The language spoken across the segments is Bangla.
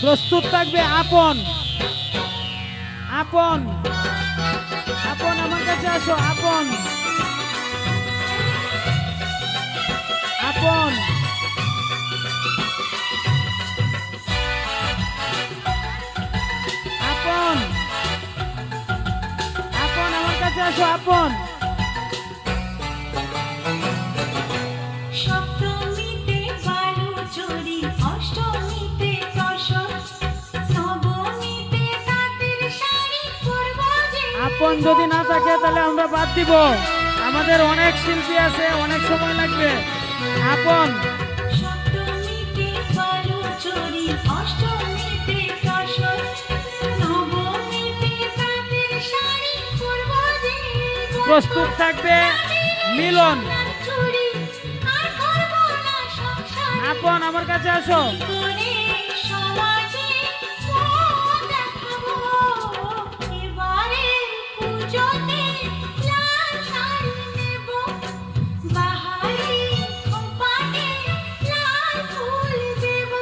প্রস্তুত থাকবে আপন আপন আপন আমার কাছে আসো আপন আপন আপন আপন আমার কাছে আসো আপন সপ্তমীতে বালুচুরি, অষ্টমীতে তসর, নবমীতে তাঁতের শাড়ি পরব যে। আপন যদি না থাকে তাহলে আমরা বাদ দিব, আমাদের অনেক শিল্পী আছে, অনেক সময় লাগবে। আপন সপ্তমীতে বালুচুরি, অষ্টমীতে তসর, নবমীতে তাঁতের শাড়ি পরব যে। প্রস্তুত থাকবে মিলন চুরি আর করব না সংসার। আপন আমার কাছে আসো করে সমাজে মুখ দেখাবো, এবারে পুজোতে লাল শাড়ি নেব, বাহারি খোঁপাতে লাল ফুল দেব।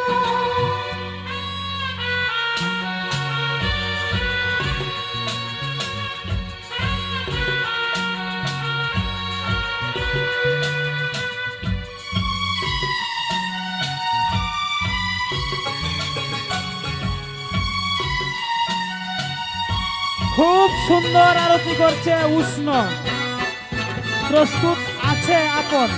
খুব সুন্দর আরতি করছে উষ্ণ। প্রস্তুত আছে আপন।